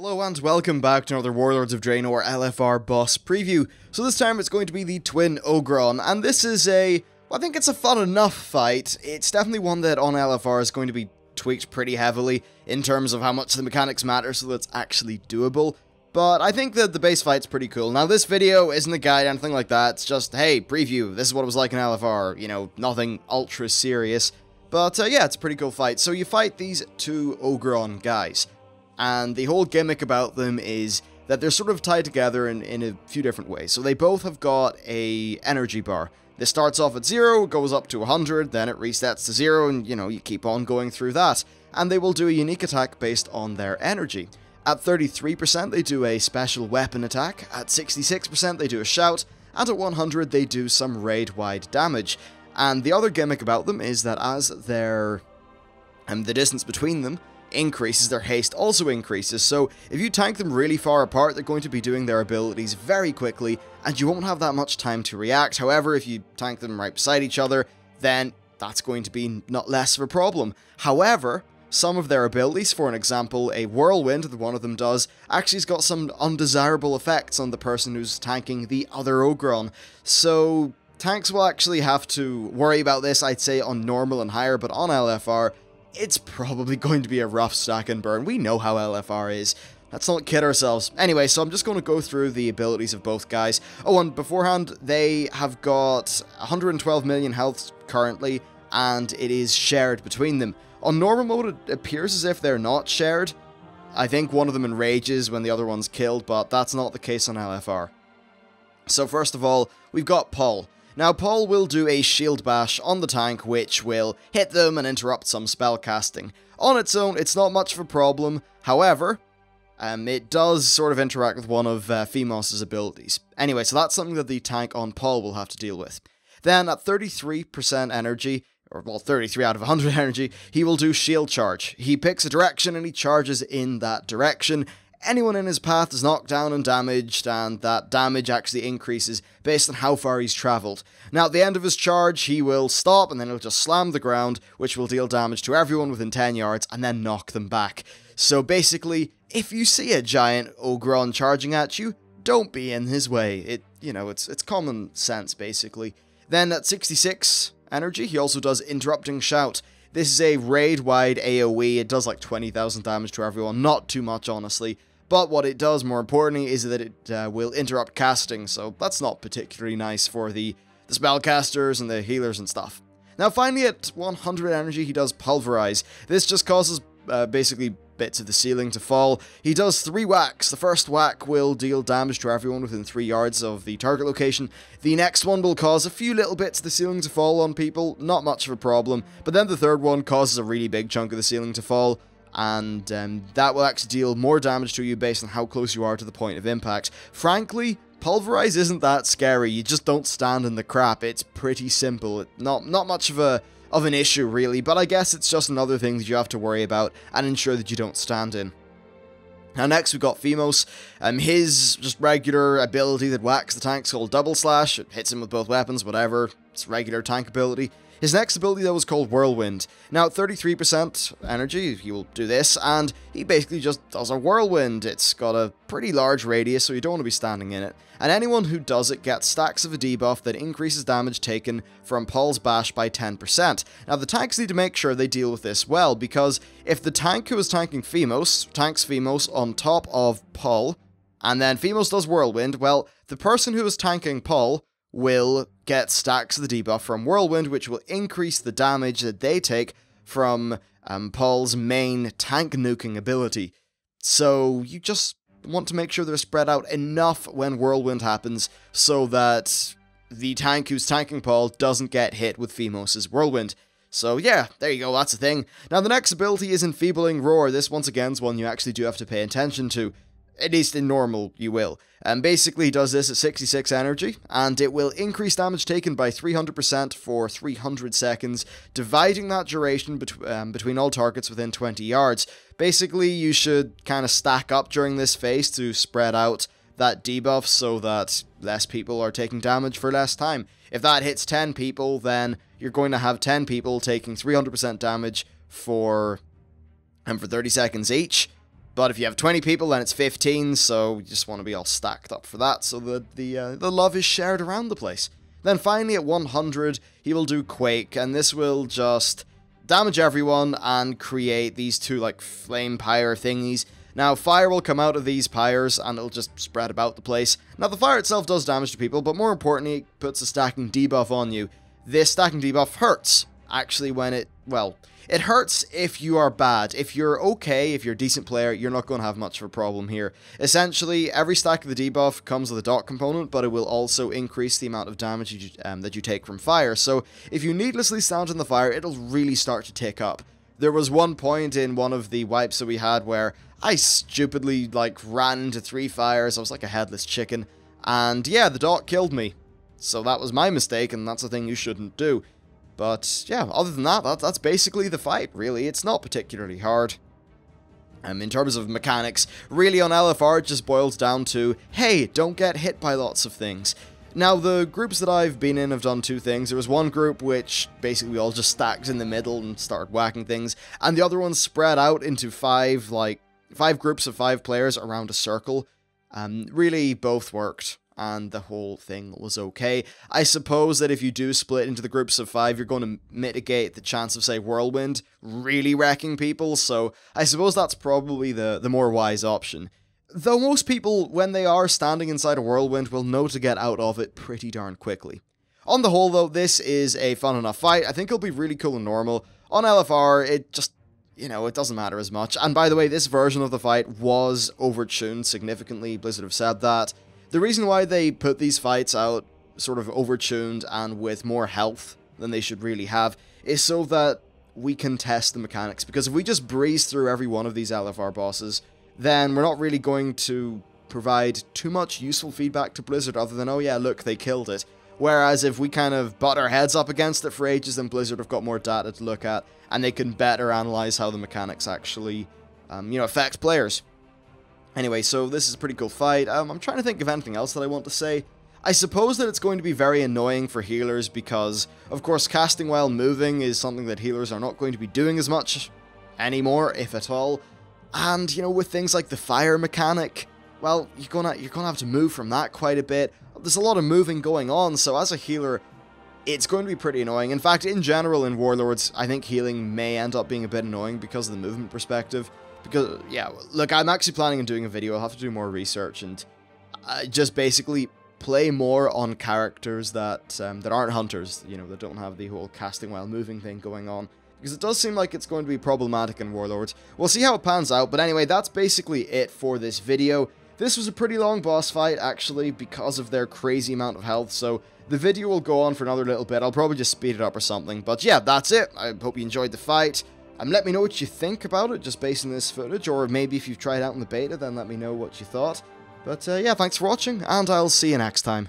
Hello and welcome back to another Warlords of Draenor LFR boss preview. So this time it's going to be the Twin Ogron, and this is I think it's a fun enough fight. It's definitely one that on LFR is going to be tweaked pretty heavily in terms of how much the mechanics matter so that it's actually doable. But I think that the base fight's pretty cool. Now this video isn't a guide or anything like that, it's just, hey, preview, this is what it was like in LFR, you know, nothing ultra serious. But yeah, it's a pretty cool fight. So you fight these two Ogron guys. And the whole gimmick about them is that they're sort of tied together in a few different ways. So they both have got a energy bar. This starts off at 0, goes up to 100, then it resets to 0, and, you know, you keep on going through that. And they will do a unique attack based on their energy. At 33%, they do a special weapon attack. At 66%, they do a shout. And at 100, they do some raid-wide damage. And the other gimmick about them is that as the distance between them increases, their haste also increases, so if you tank them really far apart, they're going to be doing their abilities very quickly, and you won't have that much time to react. However, if you tank them right beside each other, then that's going to be not less of a problem. However, some of their abilities, for an example, a whirlwind that one of them does, actually has got some undesirable effects on the person who's tanking the other Ogron, so tanks will actually have to worry about this, I'd say, on normal and higher, but on LFR, it's probably going to be a rough stack and burn. We know how LFR is. Let's not kid ourselves. Anyway, so I'm just going to go through the abilities of both guys. Oh, and beforehand, they have got 112 million health currently, and it is shared between them. On normal mode, it appears as if they're not shared. I think one of them enrages when the other one's killed, but that's not the case on LFR. So first of all, we've got Paul. Now, Paul will do a shield bash on the tank, which will hit them and interrupt some spell casting. On its own, it's not much of a problem. However, it does sort of interact with one of Fimos' abilities. Anyway, so that's something that the tank on Paul will have to deal with. Then, at 33% energy, or well, 33 out of 100 energy, he will do shield charge. He picks a direction and he charges in that direction. Anyone in his path is knocked down and damaged, and that damage actually increases based on how far he's travelled. Now, at the end of his charge, he will stop, and then he'll just slam the ground, which will deal damage to everyone within 10 yards, and then knock them back. So basically, if you see a giant Ogron charging at you, don't be in his way. It's common sense, basically. Then at 66 energy, he also does Interrupting Shout. This is a raid-wide AoE, it does like 20,000 damage to everyone, not too much, honestly. But what it does, more importantly, is that it will interrupt casting, so that's not particularly nice for the spellcasters and the healers and stuff. Now finally, at 100 energy, he does Pulverize. This just causes basically bits of the ceiling to fall. He does 3 whacks. The first whack will deal damage to everyone within 3 yards of the target location. The next one will cause a few little bits of the ceiling to fall on people, not much of a problem. But then the third one causes a really big chunk of the ceiling to fall, and that will actually deal more damage to you based on how close you are to the point of impact. Frankly, Pulverize isn't that scary. You just don't stand in the crap. It's pretty simple. Not much of an issue, really, but I guess it's just another thing that you have to worry about and ensure that you don't stand in. Now next we've got Fimos. His just regular ability that whacks the tank's called Double Slash. It hits him with both weapons, whatever. It's regular tank ability. His next ability, though, is called Whirlwind. Now, at 33% energy, he will do this, and he basically just does a whirlwind. It's got a pretty large radius, so you don't want to be standing in it. And anyone who does it gets stacks of a debuff that increases damage taken from Paul's bash by 10%. Now, the tanks need to make sure they deal with this well, because if the tank who is tanking Fimos tanks Fimos on top of Paul, and then Fimos does Whirlwind, well, the person who is tanking Paul will get stacks of the debuff from Whirlwind, which will increase the damage that they take from Paul's main tank nuking ability. So you just want to make sure they're spread out enough when Whirlwind happens so that the tank who's tanking Paul doesn't get hit with Fimos' Whirlwind. So yeah, there you go, that's the thing. Now the next ability is Enfeebling Roar. This once again is one you actually do have to pay attention to. At least in normal, you will. Basically, he does this at 66 energy, and it will increase damage taken by 300% for 300 seconds, dividing that duration between all targets within 20 yards. Basically, you should kind of stack up during this phase to spread out that debuff so that less people are taking damage for less time. If that hits 10 people, then you're going to have 10 people taking 300% damage for 30 seconds each. But if you have 20 people, then it's 15, so you just want to be all stacked up for that, so that the love is shared around the place. Then finally at 100, he will do Quake, and this will just damage everyone and create these two, like, flame pyre thingies. Now, fire will come out of these pyres, and it'll just spread about the place. Now, the fire itself does damage to people, but more importantly, it puts a stacking debuff on you. This stacking debuff hurts, actually, when it, well, it hurts if you are bad. If you're okay, if you're a decent player, you're not going to have much of a problem here. Essentially, every stack of the debuff comes with a dot component, but it will also increase the amount of damage that you take from fire. So, if you needlessly stand in the fire, it'll really start to tick up. There was one point in one of the wipes that we had where I stupidly, like, ran into 3 fires. I was like a headless chicken. And yeah, the dot killed me. So that was my mistake, and that's a thing you shouldn't do. But yeah, other than that, that's basically the fight, really. It's not particularly hard. In terms of mechanics, really on LFR it just boils down to, hey, don't get hit by lots of things. Now, the groups that I've been in have done 2 things. There was one group which basically we all just stacked in the middle and started whacking things, and the other one spread out into 5 groups of 5 players around a circle. Really, both worked, and the whole thing was okay. I suppose that if you do split into the groups of 5, you're going to mitigate the chance of, say, Whirlwind really wrecking people, so I suppose that's probably the more wise option. Though most people, when they are standing inside a Whirlwind, will know to get out of it pretty darn quickly. On the whole, though, this is a fun enough fight. I think it'll be really cool and normal. On LFR, it just, you know, it doesn't matter as much. And by the way, this version of the fight was overtuned significantly. Blizzard have said that. The reason why they put these fights out sort of overtuned and with more health than they should really have is so that we can test the mechanics. Because if we just breeze through every one of these LFR bosses, then we're not really going to provide too much useful feedback to Blizzard other than, oh yeah, look, they killed it. Whereas if we kind of butt our heads up against it for ages, then Blizzard have got more data to look at, and they can better analyze how the mechanics actually, affect players. Anyway, so this is a pretty cool fight. I'm trying to think of anything else that I want to say. I suppose that it's going to be very annoying for healers because, of course, casting while moving is something that healers are not going to be doing as much anymore, if at all. And, you know, with things like the fire mechanic, well, you're gonna have to move from that quite a bit. There's a lot of moving going on, so as a healer, it's going to be pretty annoying. In fact, in general, in Warlords, I think healing may end up being a bit annoying because of the movement perspective. Because, yeah, look, I'm actually planning on doing a video. I'll have to do more research and just basically play more on characters that aren't hunters, you know, that don't have the whole casting while moving thing going on. Because it does seem like it's going to be problematic in Warlords. We'll see how it pans out, but anyway, that's basically it for this video. This was a pretty long boss fight, actually, because of their crazy amount of health, so the video will go on for another little bit. I'll probably just speed it up or something, but yeah, that's it. I hope you enjoyed the fight. Let me know what you think about it, just based on this footage, or maybe if you've tried out in the beta, then let me know what you thought. But yeah, thanks for watching, and I'll see you next time.